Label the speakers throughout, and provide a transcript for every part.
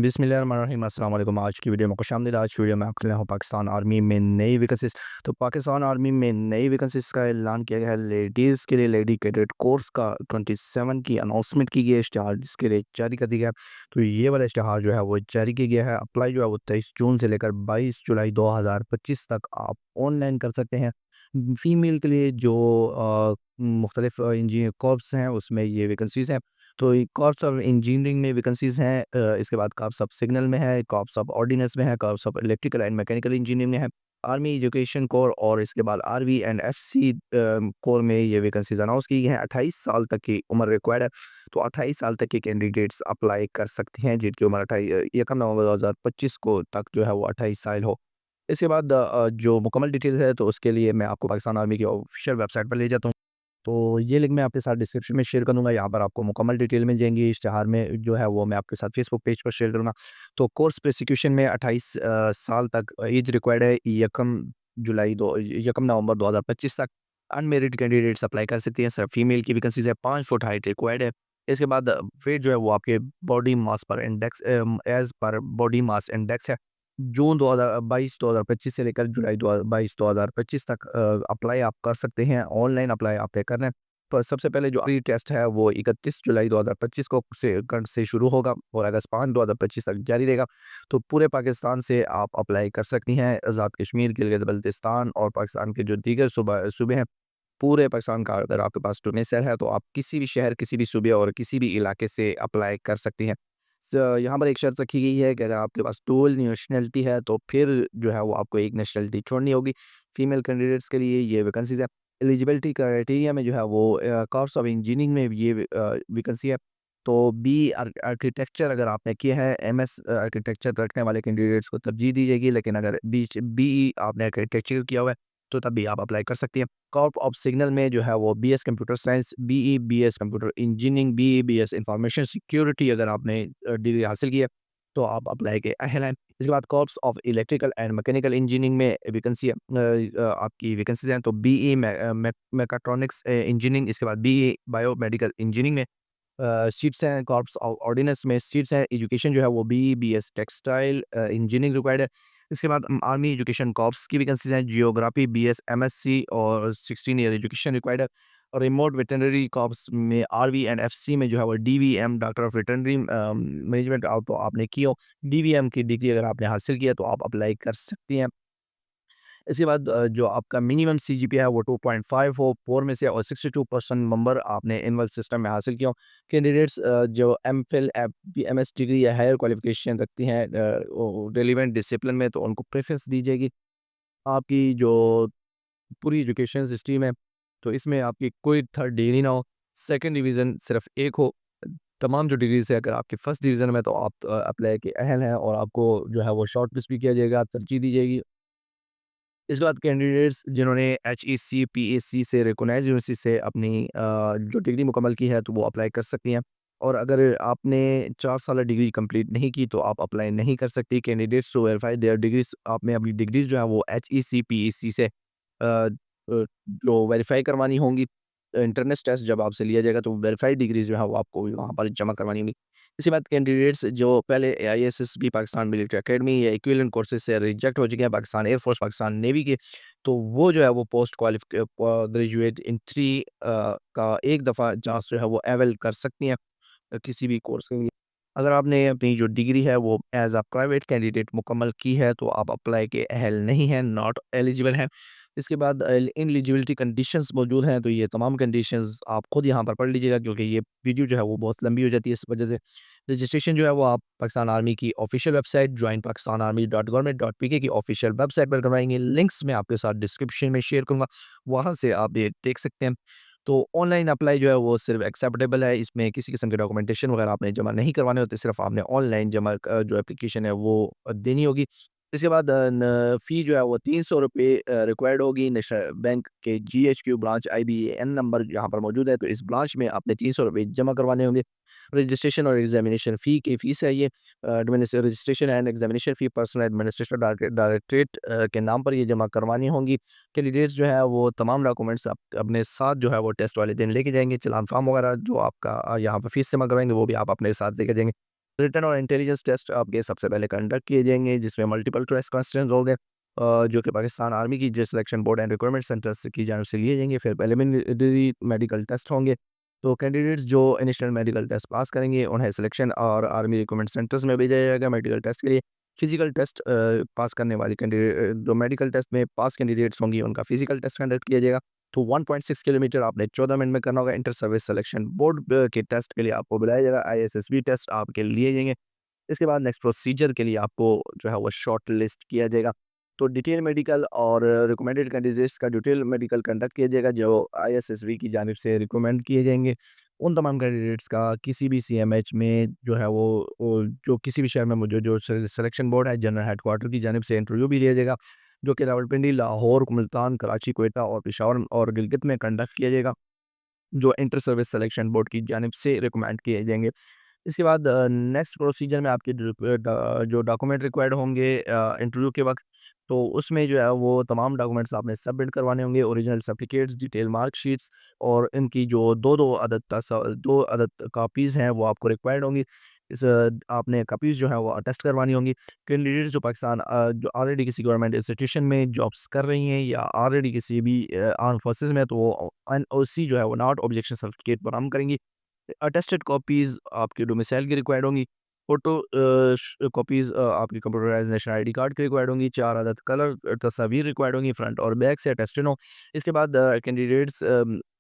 Speaker 1: बिस्मिल्लाहिर्रहमानिर्रहीम अस्सलाम वालेकुम। आज की वीडियो में खुशामदीद। आज की वीडियो में आपके लिए हूँ पाकिस्तान आर्मी में नई वैकेंसीज। तो पाकिस्तान आर्मी में नई वैकेंसीज का ऐलान किया गया है। लेडीज़ के लिए लेडी कैडेट कोर्स का 27 की अनाउंसमेंट की गई है। इश्तिहार जिसके लिए जारी कर दिया गया है। तो ये वाला इश्तिहार जो है वो जारी किया गया है। अप्लाई जो है वो 23 जून से लेकर 22 जुलाई 2025 तक आप ऑनलाइन कर सकते हैं। फीमेल के लिए जो मुख्तलिफ इंजीनियर कॉर्प्स हैं उसमें ये वैकेंसीज़ हैं। तो ये कॉर्प्स ऑफ इंजीनियरिंग में वैकेंसीज़ हैं। इसके बाद कॉर्प्स ऑफ सिग्नल में है, कॉर्प्स ऑफ ऑर्डिनेंस में है, corps of electrical and mechanical engineering में है, आर्मी एजुकेशन कोर और इसके बाद आरवी एंड एफसी कोर में ये वैकेंसीज अनाउंस की गई हैं। 28 साल तक की उम्र रिक्वायर्ड है। तो 28 साल तक के कैंडिडेट्स अप्लाई कर सकते हैं जिनकी उम्र 1 नवंबर 2025 को तक जो है वो 28 साल हो। इसके बाद जो मुकम्मल डिटेल्स है तो उसके लिए मैं आपको पाकिस्तान आर्मी की ऑफिशियल वेबसाइट पर ले जाता हूँ। तो ये लिंक मैं आपके साथ डिस्क्रिप्शन में शेयर कर दूँगा। यहाँ पर आपको मुकम्मल डिटेल मिल जाएँगी। इश्तिहार में जो है वो मैं आपके साथ फेसबुक पेज पर शेयर करूँगा। तो कोर्स प्रोसिक्यूशन में 28 साल तक एज रिक्वायर्ड है। 1 नवंबर 2025 तक अनमेरिड कैंडिडेट्स अप्लाई कर सकते हैं। सिर्फ फीमेल की वैकेंसीज़ है। 5 फुट हाइट रिक्वायर्ड है। इसके बाद वेट जो है वो आपके बॉडी मास पर index as per body mass index है। जून 2025 से लेकर जुलाई 2025 तक अप्लाई आप कर सकते हैं। ऑनलाइन अप्लाई आपने करना है। तो सबसे पहले जो प्री टेस्ट है वो 31 जुलाई 2025 को से शुरू होगा और अगस्त 5 2025 तक जारी रहेगा। तो पूरे पाकिस्तान से आप अप्लाई कर सकती हैं। आज़ाद कश्मीर, गिलगित बल्तिस्तान और पाकिस्तान के जो दीगर सूबे हैं, पूरे पाकिस्तान का अगर आपके पास डोमेसाइल है तो आप किसी भी शहर, किसी भी सूबे और किसी भी इलाके से अप्लाई कर सकती हैं। यहाँ पर एक शर्त रखी गई है कि अगर आपके पास डुअल नेशनैलिटी है तो फिर जो है वो आपको एक नेशनैलिटी छोड़नी होगी। फीमेल कैंडिडेट्स के लिए ये वैकेंसीज़ है। एलिजिबिलिटी क्राइटेरिया में जो है वो कोर्स ऑफ इंजीनियरिंग में ये वैकेंसी है। तो आर्किटेक्चर अगर आपने किया है, एमएस आर्किटेक्चर रखने वाले कैंडिडेट्स को तरजीह दी जाएगी। लेकिन अगर बीई आपने आर्किटेक्चर किया हुआ है तो तब भी आप अप्लाई कर सकती हैं। कॉर्प ऑफ सिग्नल में जो है वो BS computer science, BE BS computer engineering, BE BS information security अगर आपने डिग्री हासिल की है तो आप अप्लाई के अहल हैं। इसके बाद corps of electrical and mechanical engineering में वैकेंसी आपकी वैकेंसीज हैं। तो बीई मैकाट्रॉनिक्स इंजीनियरिंग, इसके बाद बीई बायोमेडिकल इंजीनियरिंग में सीट्स हैं। कॉर्प्स ऑफ ऑर्डिनेंस में सीट्स हैं। एजुकेशन जो है वो BE BS textile engineering required है। इसके बाद आर्मी एजुकेशन कॉर्प्स की वैकेंसीज हैं। जियोग्राफी बीएस एमएससी और 16 ईयर एजुकेशन रिक्वायर्ड है। और रिमोट वेटरनरी कॉर्प्स में आरवी एंड एफसी में जो है वो DVM doctor of veterinary management आप तो आपने की हो, डीवीएम की डिग्री अगर आपने हासिल किया तो आप अप्लाई कर सकती हैं। इसके बाद जो आपका मिनिमम सीजीपीए है वो 2.5 हो 4 में से और 62% नंबर आपने इनवर्स सिस्टम में हासिल किया हो। कैंडिडेट्स जो एमफिल एमएस डिग्री या हायर क्वालिफिकेशन रखती हैं रेलिवेंट डिसिप्लिन में तो उनको प्रेफरेंस दी जाएगी। आपकी जो पूरी एजुकेशन हिस्ट्री में तो इसमें आपकी कोई थर्ड डिग्री ना हो, सेकंड डिवीज़न सिर्फ एक हो। तमाम जो डिग्रीज़ है अगर आपकी फर्स्ट डिवीज़न में तो आप अप्लाई के अहल हैं और आपको जो है वो शॉर्ट लिस्ट भी किया जाएगा, तरजीह दी जाएगी। इसके बाद कैंडिडेट्स जिन्होंने एचईसी, पीएसी से रिकॉग्नाइज्ड यूनिवर्सिटी से अपनी जो डिग्री मुकम्मल की है तो वो अप्लाई कर सकती हैं। और अगर आपने 4 साल डिग्री कंप्लीट नहीं की तो आप अप्लाई नहीं कर सकती। Candidates to verify their degrees आपने अपनी डिग्रीज़ जो है वो एचईसी, पीएसी से जो वेरीफाई करवानी होंगी। एंट्रेंस टेस्ट जब आपसे लिया जाएगा तो वेरीफाइड डिग्री जो है वो आपको वहाँ पर जमा करवानी होंगी। इसके बाद कैंडिडेट्स जो पहले आईएसएसबी पाकिस्तान मिलिट्री एकेडमी या इक्विवेलेंट कोर्सेज से रिजेक्ट हो चुके हैं पाकिस्तान एयरफोर्स, पाकिस्तान नेवी के, तो वो जो है वो पोस्ट ग्रेजुएट एंट्री का एक दफ़ा चांस जो है वो अवेल कर सकती हैं किसी भी कोर्स के लिए। अगर आपने अपनी जो डिग्री है वो एज़ अ प्राइवेट कैंडिडेट मुकम्मल की है तो आप अप्लाई के अहल नहीं हैं, नॉट एलिजिबल हैं। इसके बाद इनएलिजिबिलिटी कंडीशंस मौजूद हैं, तो ये तमाम कंडीशंस आप खुद यहाँ पर पढ़ लीजिएगा क्योंकि ये वीडियो जो है वो बहुत लंबी हो जाती है इस वजह से। रजिस्ट्रेशन जो है वो आप पाकिस्तान आर्मी की ऑफिशियल वेबसाइट joinpakistanarmy.government.pk की ऑफिशियल वेबसाइट पर करवाएंगे। लिंक्स मैं आपके साथ डिस्क्रिप्शन में शेयर करूँगा, वहाँ से आप ये देख सकते हैं। तो ऑनलाइन अप्लाई जो है वो सिर्फ एक्सेप्टेबल है, इसमें किसी किस्म के डॉक्यूमेंटेशन वगैरह आपने जमा नहीं करवाने होते, सिर्फ आपने ऑनलाइन जमा जो एप्लीकेशन है वो देनी होगी। इसके बाद फ़ी जो है वो ₹300 रिक्वायर्ड होगी। नेशनल बैंक के जीएचक्यू ब्रांच आईबीएएन नंबर यहाँ पर मौजूद है, तो इस ब्रांच में आपने ₹300 जमा करवाने होंगे। रजिस्ट्रेशन और एग्ज़ामिनेशन फ़ी की फ़ीस है ये। Registration and examination fee personal administration directorate के नाम पर ये जमा करवानी होंगी। कैंडिडेट्स जो है वो तमाम डॉक्यूमेंट्स अपने साथ जो है वो टेस्ट वाले दिन लेके जाएँगे। चालान फ़ॉर्म वगैरह जो आपका यहाँ पर फ़ीस जमा करवाएँगे वो भी आप अपने साथ लेके जाएँगे। रिटन और इंटेलिजेंस टेस्ट आपके सबसे पहले कंडक्ट किए जाएंगे, जिसमें मल्टीपल चॉइस क्वेश्चन होंगे, जो कि पाकिस्तान आर्मी की जो selection board and requirement centres की जानब से लिए जाएंगे। फिर प्रिलिमिनरी मेडिकल टेस्ट होंगे। तो कैंडिडेट्स जो इनिशियल मेडिकल टेस्ट पास करेंगे उन्हें सिलेक्शन और आर्मी रिक्वायरमेंट सेंटर्स में भेजा जाएगा मेडिकल टेस्ट के लिए। फिजिकल टेस्ट पास करने वाली कैंडिडेट जो मेडिकल टेस्ट में पास कैंडिडेट्स होंगी उनका फिजिकल टेस्ट कंडक्ट किया जाएगा। तो 1.6 किलोमीटर आपने 14 मिनट में करना होगा। इंटर सर्विस सिलेक्शन बोर्ड के टेस्ट के लिए आपको बुलाया जाएगा। आईएसएसबी टेस्ट आपके लिए जाएंगे। इसके बाद नेक्स्ट प्रोसीजर के लिए आपको जो है वो शॉर्ट लिस्ट किया जाएगा। तो डिटेल मेडिकल और रिकमेंडेड कैंडिडेट्स का डिटेल मेडिकल कंडक्ट किया जाएगा, जो आईएसएसबी की जानिब से रिकमेंड किए जाएंगे। उन तमाम कैंडिडेट्स का किसी भी सीएमएच में जो है वो जो किसी भी शहर में जो सिलेक्शन बोर्ड है जनरल हेडक्वार्टर की जानिब से इंटरव्यू भी लिया जाएगा, जो कि रावलपिंडी, लाहौर, मुल्तान, कराची, क्वेटा और पेशावर और गिलगित में कंडक्ट किया जाएगा, जो इंटर सर्विस सिलेक्शन बोर्ड की जानिब से रिकमेंड किए जाएंगे। इसके बाद नेक्स्ट प्रोसीजर में आपके जो डॉक्यूमेंट रिक्वायर्ड होंगे इंटरव्यू के वक्त, तो उसमें जो है वो तमाम डॉक्यूमेंट्स आपने सबमिट करवाने होंगे। ओरिजिनल सर्टिफिकेट्स, डिटेल मार्कशीट्स और इनकी जो दो अदद कापीज़ हैं वो आपको रिक्वायर्ड होंगी। आपने कापीज़ जो है वो अटेस्ट करवानी होंगी। कैंडिडेट्स जो पाकिस्तान जो ऑलरेडी किसी गवर्नमेंट इंस्टीट्यूशन में जॉब्स कर रही हैं या ऑलरेडी किसी भी आर्म फोर्सेस में, तो वो एनओसी जो है वो नॉट ऑब्जेक्शन सर्टिफिकेट बरामद करेंगी। अटेस्टेड कॉपीज़ आपकी डोमिसाइल की रिक्वायर्ड होंगी। फ़ोटो कॉपीज़ आपकी कंप्यूटराइज़्ड नेशनल आईडी कार्ड की रिक्वायर्ड होंगी। 4 अदद कलर तस्वीर रिक्वायर्ड होंगी, फ्रंट और बैक से अटेस्टेड हो। इसके बाद कैंडिडेट्स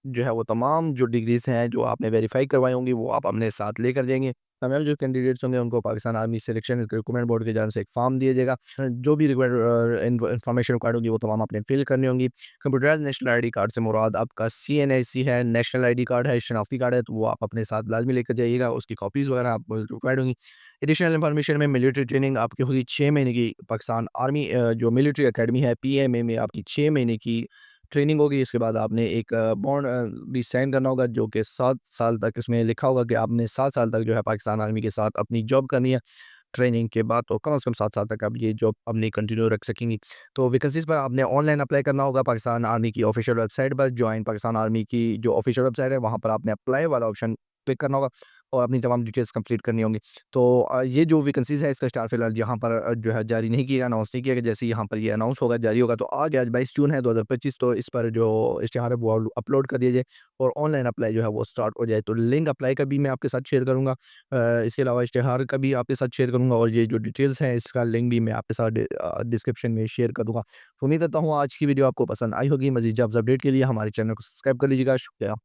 Speaker 1: जो है वो तमाम जो डिग्रीज़ हैं जो आपने वेरीफ़ाई करवाई होंगी वो आप अपने साथ लेकर जाएँगे। तमाम जो कैंडिडेट्स होंगे उनको Pakistan army selection recruitment board की जानिब से एक फॉर्म दिया जाएगा। जो भी रिक्वायर्ड इन्फॉर्मेशन रिक्वायर्ड होगी वो तमाम आपने फिल करनी होंगी। कंप्यूटराइज़्ड नेशनल आईडी कार्ड से मुराद आपका सीएनआईसी है, नेशनल आईडी कार्ड है, शनाख्ती कार्ड है, तो वो आप अपने साथ लाज़मी लेकर जाइएगा। उसकी कॉपीज़ वगैरह आप रिक्वायर्ड होंगी। एडिशनल इन्फॉर्मेशन में मिलिट्री ट्रेनिंग आपकी होगी 6 महीने की। पाकिस्तान आर्मी जो मिलिट्री अकेडमी है पीएमए में आपकी 6 महीने की ट्रेनिंग होगी। इसके बाद आपने एक बॉन्ड भी साइन करना होगा, जो कि 7 साल तक इसमें लिखा होगा कि आपने 7 साल तक जो है पाकिस्तान आर्मी के साथ अपनी जॉब करनी है। ट्रेनिंग के बाद तो कम से कम 7 साल तक आप ये जॉब अपनी कंटिन्यू रख सकेंगी। तो वैकेंसीज़ पर आपने ऑनलाइन अप्लाई करना होगा पाकिस्तान आर्मी की ऑफिशियल वेबसाइट पर। जॉइन पाकिस्तान आर्मी की जो ऑफिशियल वेबसाइट है वहाँ पर आपने अप्लाई वाला ऑप्शन क्लिक करना होगा और अपनी तमाम डिटेल्स कंप्लीट करनी होंगी। तो ये जो वैकेंसीज़ है इसका स्टार फिलहाल यहाँ पर जो है जारी नहीं किया, अनाउंस नहीं किया गया। जैसे यहाँ पर ये अनाउंस होगा, जारी होगा, तो आज 22 जून है 2025, तो इस पर जो इश्तिहार है वो अपलोड कर दिया जाए और ऑनलाइन अप्लाई जो है वो स्टार्ट हो जाए। तो लिंक अप्लाई का भी मैं आपके साथ शेयर करूँगा। इसके अलावा इश्तिहार का भी आपके साथ शेयर करूँगा और ये जो डिटेल्स हैं इसका लिंक भी मैं आपके साथ डिस्क्रिप्शन में शेयर कर दूँगा। तो उम्मीद करता हूँ आज की वीडियो आपको पसंद आई होगी। मज़ीद जॉब्स अपडेट के लिए हमारे चैनल को सब्सक्राइब कर लीजिएगा। शुक्रिया।